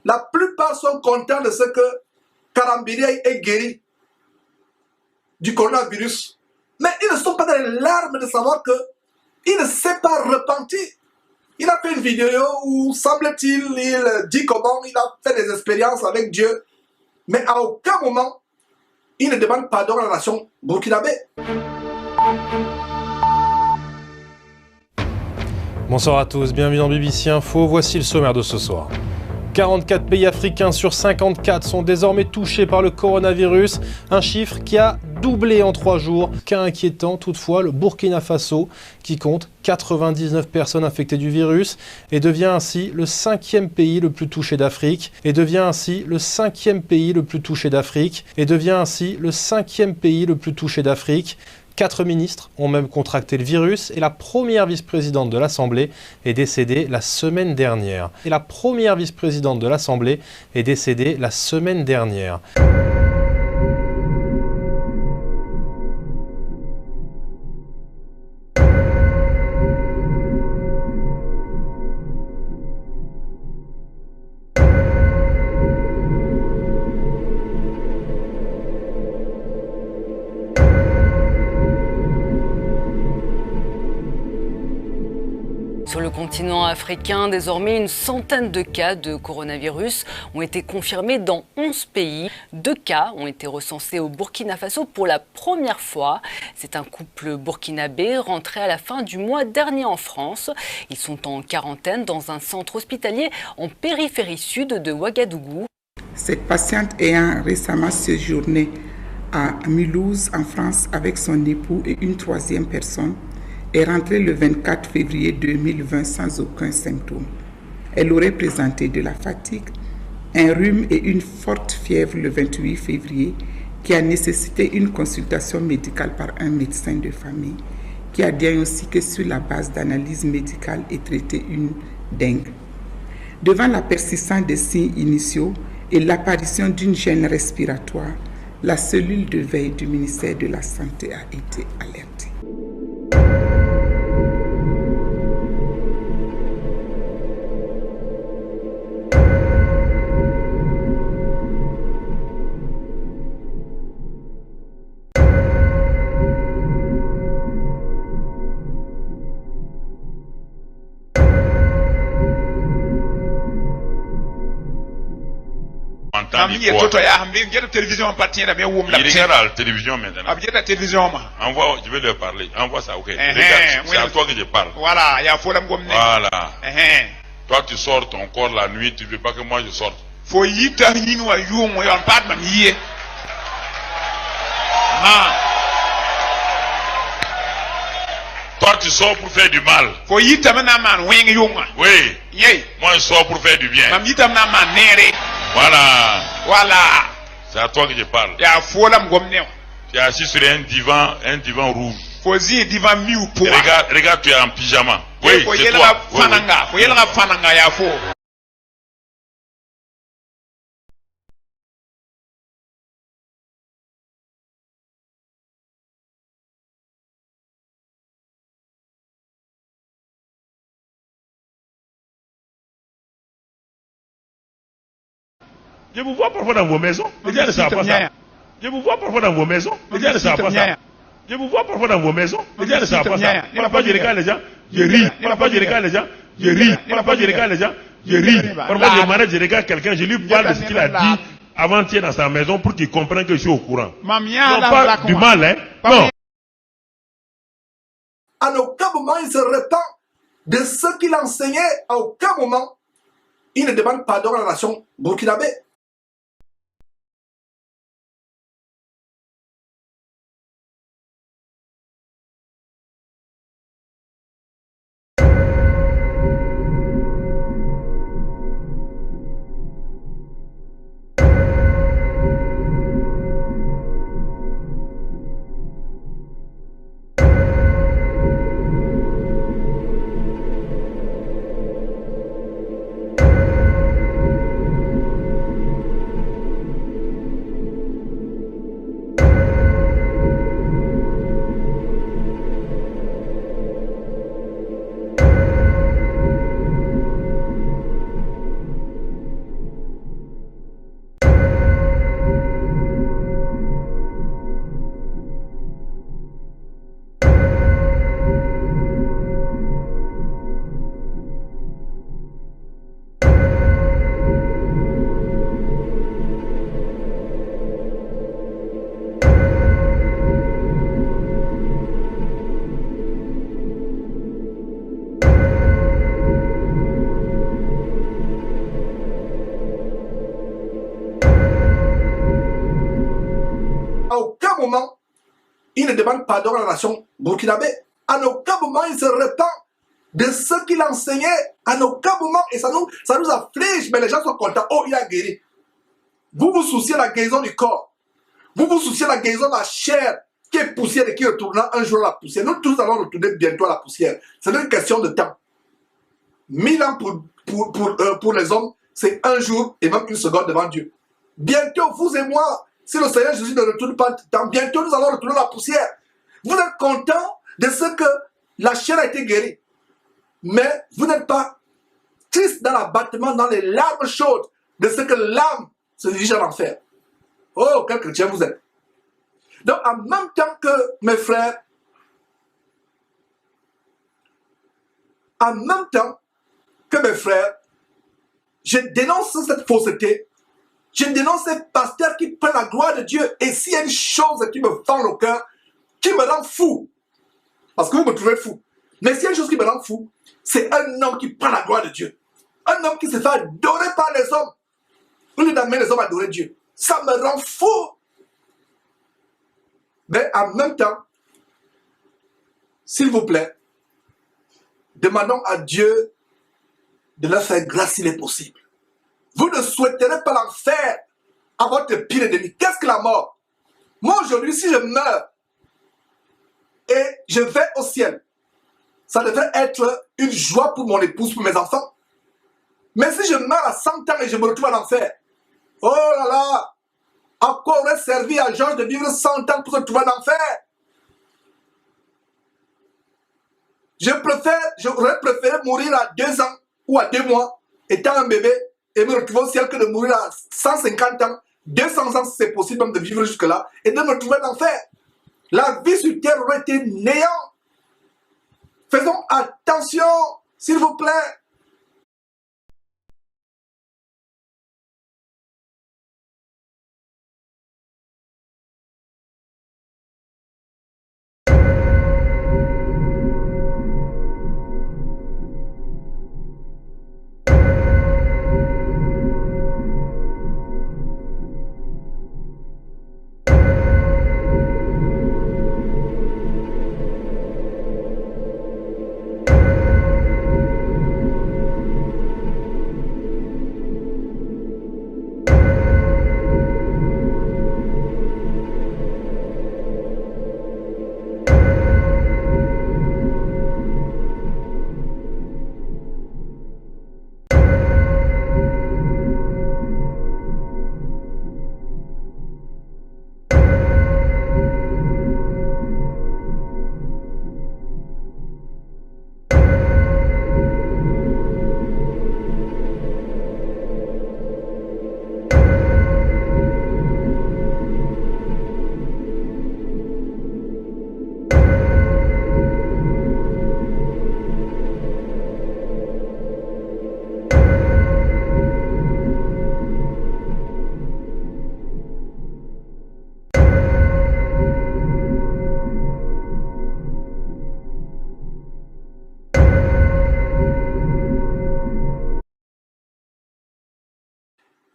La plupart sont contents de ce que Karambiri est guéri du coronavirus. Mais ils ne sont pas dans les larmes de savoir qu'il ne s'est pas repenti. Il a fait une vidéo où, semble-t-il, il dit comment il a fait des expériences avec Dieu. Mais à aucun moment, il ne demande pardon à la nation burkinabé. Bonsoir à tous, bienvenue dans BBC Info, voici le sommaire de ce soir. 44 pays africains sur 54 sont désormais touchés par le coronavirus, un chiffre qui a doublé en 3 jours. Cas inquiétant toutefois, le Burkina Faso, qui compte 99 personnes infectées du virus et devient ainsi le 5e pays le plus touché d'Afrique. Et devient ainsi le 5e pays le plus touché d'Afrique. Et devient ainsi le 5e pays le plus touché d'Afrique. 4 ministres ont même contracté le virus et la première vice-présidente de l'Assemblée est décédée la semaine dernière. Sur le continent africain, désormais une centaine de cas de coronavirus ont été confirmés dans 11 pays. 2 cas ont été recensés au Burkina Faso pour la première fois. C'est un couple burkinabé rentré à la fin du mois dernier en France. Ils sont en quarantaine dans un centre hospitalier en périphérie sud de Ouagadougou. Cette patiente ayant récemment séjourné à Mulhouse en France avec son époux et une 3e personne est rentrée le 24 février 2020 sans aucun symptôme. Elle aurait présenté de la fatigue, un rhume et une forte fièvre le 28 février qui a nécessité une consultation médicale par un médecin de famille qui a diagnostiqué sur la base d'analyse médicale et traité une dengue. Devant la persistance des signes initiaux et l'apparition d'une gêne respiratoire, la cellule de veille du ministère de la Santé a été alertée. Il regarde la télévision maintenant. Envoie, je vais leur parler. Envoie ça, ok. Regarde, c'est à toi que je parle. Voilà, il y a Voilà. Toi, tu sors ton corps la nuit, tu ne veux pas que moi je sorte. Toi, tu sors pour faire du mal. Oui. Moi, je sors pour faire du bien. Voilà. C'est à toi que je parle. Tu es assis sur un divan rouge. Regarde, tu es en pyjama. Oui, c'est toi. Oui. Je vous vois parfois dans vos maisons. Les gens ne savent pas ça. Je vous vois parfois dans vos maisons. Les gens ne savent pas ça. Je vous vois parfois dans vos maisons. Les gens ne savent pas ça. Parfois, je regarde les gens, je ris. Parfois, je regarde les gens, je ris. Parfois, je regarde les gens, je ris. Parfois, je m'arrête, je regarde quelqu'un, je lui parle de ce qu'il a dit avant-hier dans sa maison pour qu'il comprenne que je suis au courant. Non, pas du mal, hein. Non. À aucun moment, il se repent de ce qu'il enseignait. À aucun moment, il ne demande pardon à la nation burkinabé. il ne demande pardon à la nation burkinabé. À aucun moment, il se repent de ce qu'il enseignait. À aucun moment, et ça nous afflige, mais les gens sont contents. Oh, il a guéri. Vous vous souciez de la guérison du corps. Vous vous souciez de la guérison de la chair qui est poussière et qui retournera un jour à la poussière. Nous tous allons retourner bientôt à la poussière. C'est une question de temps. 1000 ans pour les hommes, c'est un jour et même une seconde devant Dieu. Bientôt, vous et moi, si le Seigneur Jésus ne retourne pas tant, bientôt nous allons retourner à la poussière. Vous êtes content de ce que la chair a été guérie. Mais vous n'êtes pas triste dans l'abattement, dans les larmes chaudes de ce que l'âme se dirige à l'enfer. Oh, quel chrétien vous êtes. Donc, en même temps que mes frères, je dénonce cette fausseté. Je dénonce ces pasteurs qui prennent la gloire de Dieu. Et s'il y a une chose qui me fend le cœur, qui me rend fou, parce que vous me trouvez fou, mais s'il y a une chose qui me rend fou, c'est un homme qui prend la gloire de Dieu. Un homme qui se fait adorer par les hommes. Au lieu d'amener les hommes à adorer Dieu. Ça me rend fou. Mais en même temps, s'il vous plaît, demandons à Dieu de leur faire grâce s'il est possible. Vous ne souhaiterez pas l'enfer à votre pire ennemi. Qu'est-ce que la mort? Moi aujourd'hui, si je meurs et je vais au ciel, ça devrait être une joie pour mon épouse, pour mes enfants. Mais si je meurs à 100 ans et je me retrouve à l'enfer, oh là là, à quoi aurait servi à Georges de vivre 100 ans pour se trouver en enfer? J'aurais préféré mourir à 2 ans ou à 2 mois, étant un bébé, et me retrouver au ciel que de mourir à 150 ans, 200 ans si c'est possible même de vivre jusque-là, et de me retrouver en enfer. La vie sur terre aurait été néant. Faisons attention, s'il vous plaît.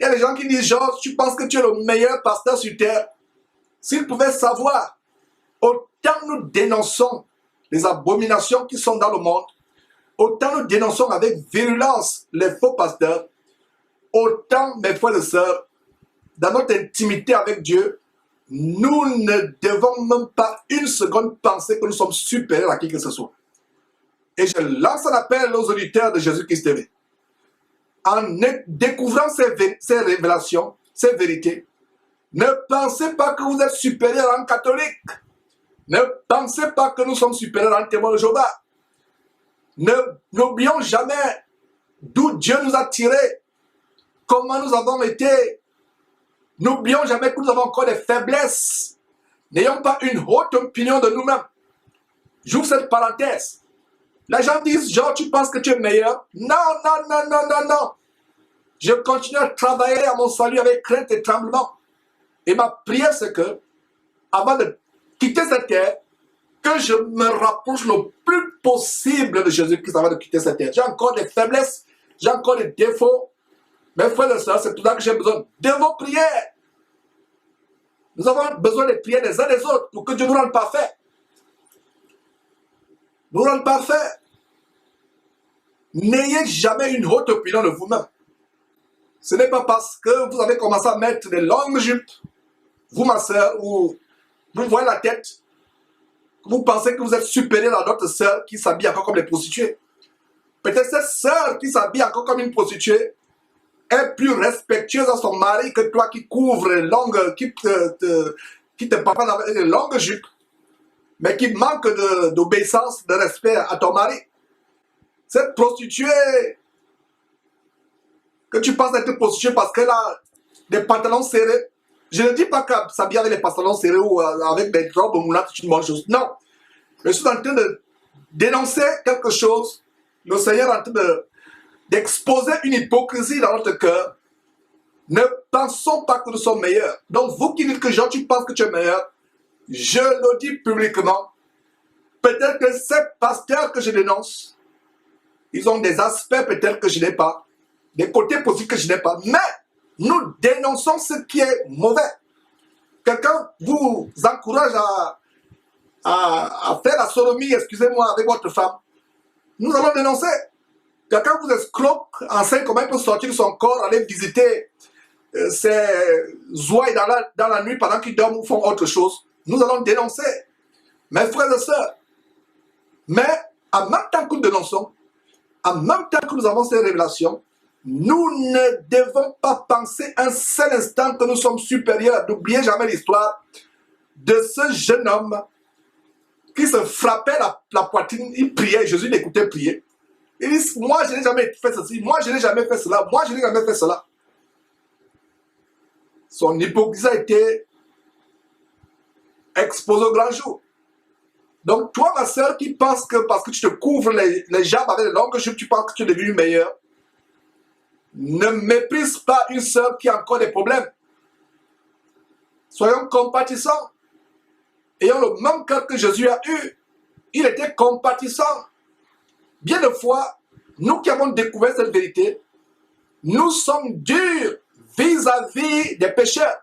Il y a des gens qui disent, Georges, tu penses que tu es le meilleur pasteur sur terre. S'ils pouvaient savoir, autant nous dénonçons les abominations qui sont dans le monde, autant nous dénonçons avec virulence les faux pasteurs, autant, mes frères et sœurs, dans notre intimité avec Dieu, nous ne devons même pas une seconde penser que nous sommes supérieurs à qui que ce soit. Et je lance un appel aux auditeurs de Jésus-Christ TV. En découvrant ces révélations, ces vérités, ne pensez pas que vous êtes supérieur à un catholique. Ne pensez pas que nous sommes supérieurs à un témoin de Jéhovah. N'oublions jamais d'où Dieu nous a tirés, comment nous avons été. N'oublions jamais que nous avons encore des faiblesses. N'ayons pas une haute opinion de nous-mêmes. J'ouvre cette parenthèse. Les gens disent, genre, tu penses que tu es meilleur? Non, non, non, non, non, non. Je continue à travailler à mon salut avec crainte et tremblement. Et ma prière, c'est que, avant de quitter cette terre, que je me rapproche le plus possible de Jésus-Christ avant de quitter cette terre. J'ai encore des faiblesses, j'ai encore des défauts. Mes frères et sœurs, c'est tout ça que j'ai besoin de vos prières. Nous avons besoin de prier les uns les autres pour que Dieu nous rende parfaits. Nous rende parfaits. N'ayez jamais une haute opinion de vous-même. Ce n'est pas parce que vous avez commencé à mettre des longues jupes, vous ma soeur, ou vous voyez la tête, que vous pensez que vous êtes supérieur à d'autres sœurs qui s'habillent encore comme des prostituées. Peut-être cette sœur qui s'habille encore comme une prostituée est plus respectueuse à son mari que toi qui couvre les longues, qui te parle avec les longues jupes, mais qui manque d'obéissance, de respect à ton mari. Cette prostituée, que tu penses être prostituée parce qu'elle a des pantalons serrés, je ne dis pas qu'elle s'habille avec les pantalons serrés ou avec des robes moulantes, c'est une bonne chose. Non. Je suis en train de dénoncer quelque chose. Le Seigneur est en train d'exposer une hypocrisie dans notre cœur. Ne pensons pas que nous sommes meilleurs. Donc, vous qui dites que Jean, tu penses que tu es meilleur, je le dis publiquement. Peut-être que ces pasteurs que je dénonce, ils ont des aspects peut-être que je n'ai pas, des côtés positifs que je n'ai pas, mais nous dénonçons ce qui est mauvais. Quelqu'un vous encourage à faire la sodomie, excusez-moi, avec votre femme. Nous allons dénoncer. Quelqu'un vous escroque, enseigne comment il peut sortir de son corps, aller visiter ses ouailles dans la nuit pendant qu'ils dorment ou font autre chose. Nous allons dénoncer. Mes frères et sœurs. Mais en même temps que nous dénonçons, en même temps que nous avons ces révélations, nous ne devons pas penser un seul instant que nous sommes supérieurs. N'oubliez jamais l'histoire de ce jeune homme qui se frappait la poitrine, il priait, Jésus l'écoutait prier. Il dit, moi je n'ai jamais fait ceci, moi je n'ai jamais fait cela, moi je n'ai jamais fait cela. Son hypocrisie a été exposée au grand jour. Donc toi ma soeur qui pense que parce que tu te couvres les jambes avec les longues jupes, tu penses que tu es devenu meilleur, ne méprise pas une soeur qui a encore des problèmes. Soyons compatissants. Ayant le même cœur que Jésus a eu, il était compatissant. Bien de fois, nous qui avons découvert cette vérité, nous sommes durs vis-à-vis des pécheurs.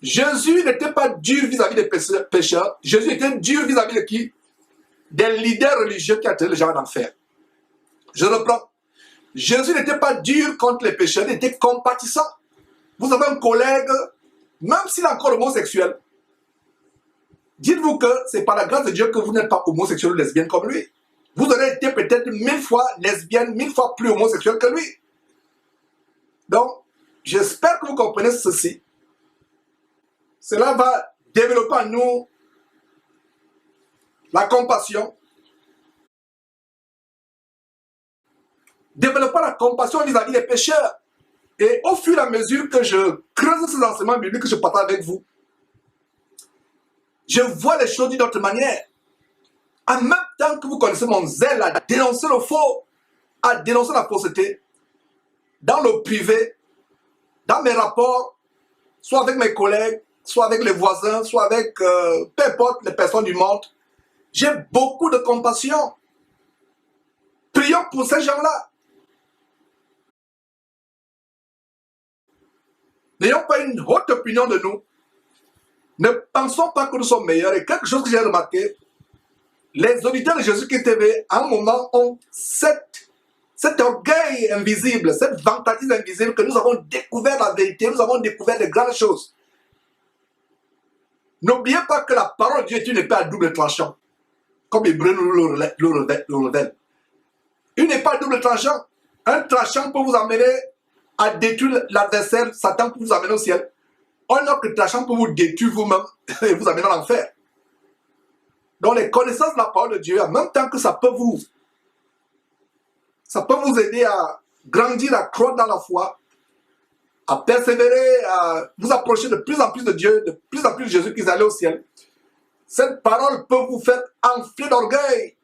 Jésus n'était pas dur vis-à-vis des pécheurs. Jésus était dur vis-à-vis de qui? Des leaders religieux qui atteignaient les gens en enfer. Je reprends. Jésus n'était pas dur contre les pécheurs, il était compatissant. Vous avez un collègue, même s'il est encore homosexuel, dites-vous que c'est par la grâce de Dieu que vous n'êtes pas homosexuel ou lesbienne comme lui. Vous aurez été peut-être 1000 fois lesbienne, 1000 fois plus homosexuel que lui. Donc, j'espère que vous comprenez ceci. Cela va développer en nous la compassion. Développer la compassion vis-à-vis des pécheurs. Et au fur et à mesure que je creuse ces enseignements bibliques que je partage avec vous, je vois les choses d'une autre manière. En même temps que vous connaissez mon zèle à dénoncer le faux, à dénoncer la fausseté, dans le privé, dans mes rapports, soit avec mes collègues, soit avec les voisins, soit avec peu importe les personnes du monde, j'ai beaucoup de compassion. Prions pour ces gens-là. N'ayons pas une haute opinion de nous. Ne pensons pas que nous sommes meilleurs. Et quelque chose que j'ai remarqué, les auditeurs de Jésus-Christ TV, à un moment, ont cet orgueil invisible, cette vantardise invisible que nous avons découvert la vérité, nous avons découvert de grandes choses. N'oubliez pas que la parole de Dieu est une épée à double tranchant, comme Hébreu nous le révèle. Une épée à double tranchant. Un tranchant peut vous amener à détruire l'adversaire, Satan peut vous amener au ciel. Un autre tranchant peut vous détruire vous-même et vous amener à l'enfer. Donc les connaissances de la parole de Dieu, en même temps que ça peut vous aider à grandir, à croître dans la foi, à persévérer, à vous approcher de plus en plus de Dieu, de plus en plus de Jésus qui est allé au ciel. Cette parole peut vous faire enfler d'orgueil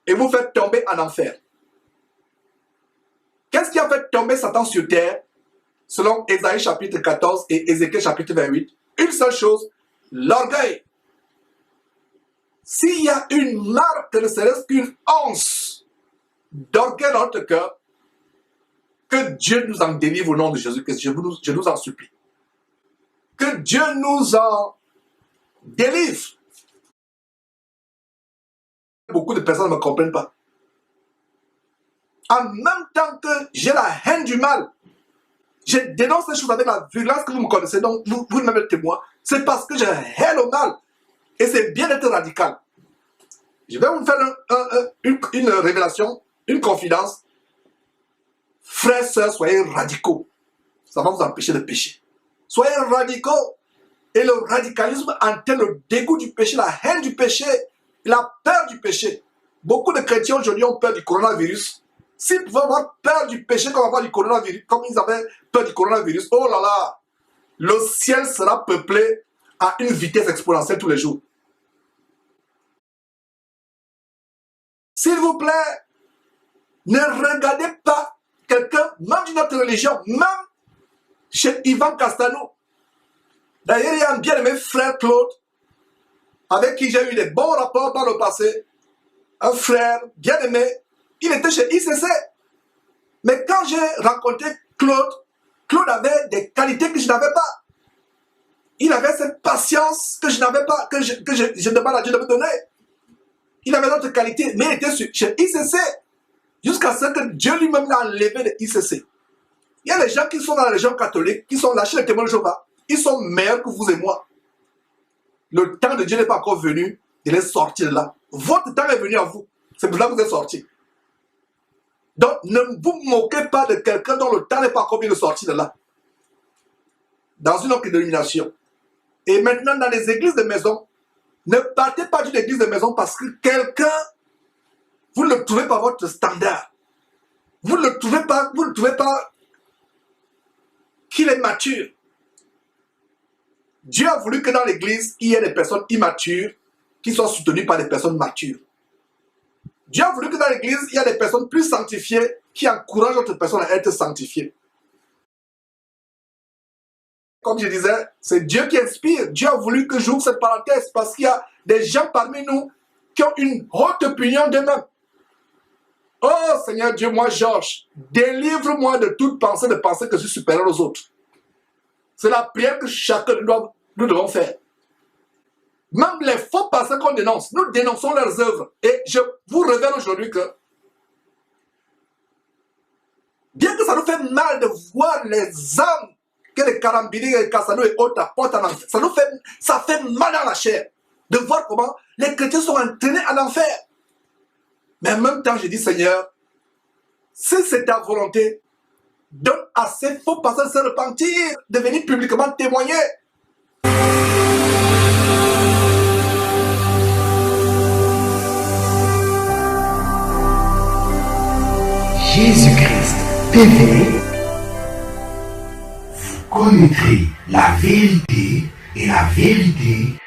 et vous faire tomber en enfer. Qu'est-ce qui a fait tomber Satan sur terre, selon Ésaïe chapitre 14 et Ézéchiel chapitre 28? Une seule chose, l'orgueil. S'il y a une marque, ne serait-ce qu'une once d'orgueil dans notre cœur, que Dieu nous en délivre au nom de Jésus-Christ. Je nous en supplie. Que Dieu nous en délivre. Beaucoup de personnes ne me comprennent pas. En même temps que j'ai la haine du mal, je dénonce les choses avec la violence que vous me connaissez, donc vous ne m'êtes témoin. C'est parce que j'ai haine au mal. Et c'est bien d'être radical. Je vais vous faire une révélation, une confidence. Frères, sœurs, soyez radicaux. Ça va vous empêcher de pécher. Soyez radicaux. Et le radicalisme entraîne le dégoût du péché, la haine du péché, la peur du péché. Beaucoup de chrétiens aujourd'hui ont peur du coronavirus. S'ils pouvaient avoir peur du péché comme avoir du coronavirus, comme ils avaient peur du coronavirus, oh là là, le ciel sera peuplé à une vitesse exponentielle tous les jours. S'il vous plaît, ne regardez pas quelqu'un, même d'une autre religion, même chez Ivan Castano. D'ailleurs, il y a un bien-aimé frère Claude, avec qui j'ai eu des bons rapports dans le passé. Un frère bien-aimé, il était chez ICC. Mais quand j'ai rencontré Claude, Claude avait des qualités que je n'avais pas. Il avait cette patience que je n'avais pas, que je demande à Dieu de me donner. Il avait d'autres qualités, mais il était chez ICC. Jusqu'à ce que Dieu lui-même l'a enlevé de ICC. Il y a des gens qui sont dans la région catholique, qui sont là chez les témoins de Jéhovah. Ils sont meilleurs que vous et moi. Le temps de Dieu n'est pas encore venu de les sortir de là. Votre temps est venu à vous. C'est pour ça que vous êtes sortis. Donc, ne vous moquez pas de quelqu'un dont le temps n'est pas encore venu de sortir de là. Dans une autre dénomination. Et maintenant, dans les églises de maison, ne partez pas d'une église de maison parce que quelqu'un, vous ne le trouvez pas votre standard. Vous ne le trouvez pas qu'il est mature. Dieu a voulu que dans l'église, il y ait des personnes immatures qui soient soutenues par des personnes matures. Dieu a voulu que dans l'église, il y ait des personnes plus sanctifiées qui encouragent d'autres personnes à être sanctifiées. Comme je disais, c'est Dieu qui inspire. Dieu a voulu que j'ouvre cette parenthèse parce qu'il y a des gens parmi nous qui ont une haute opinion d'eux-mêmes. Oh Seigneur Dieu, moi Georges, délivre-moi de toute pensée de penser que je suis supérieur aux autres. C'est la prière que chacun nous devons faire. Même les faux pasteurs qu'on dénonce, nous dénonçons leurs œuvres. Et je vous révèle aujourd'hui que, bien que ça nous fait mal de voir les âmes que les Karambiri, les Kassano et autres apportent en enfer, ça fait mal dans la chair de voir comment les chrétiens sont entraînés en enfer. Mais en même temps, je dis, Seigneur, si c'est ta volonté, donne à ces faux pasteurs de se repentir, de venir publiquement témoigner. Jésus-Christ TV, vous connaîtrez la vérité et la vérité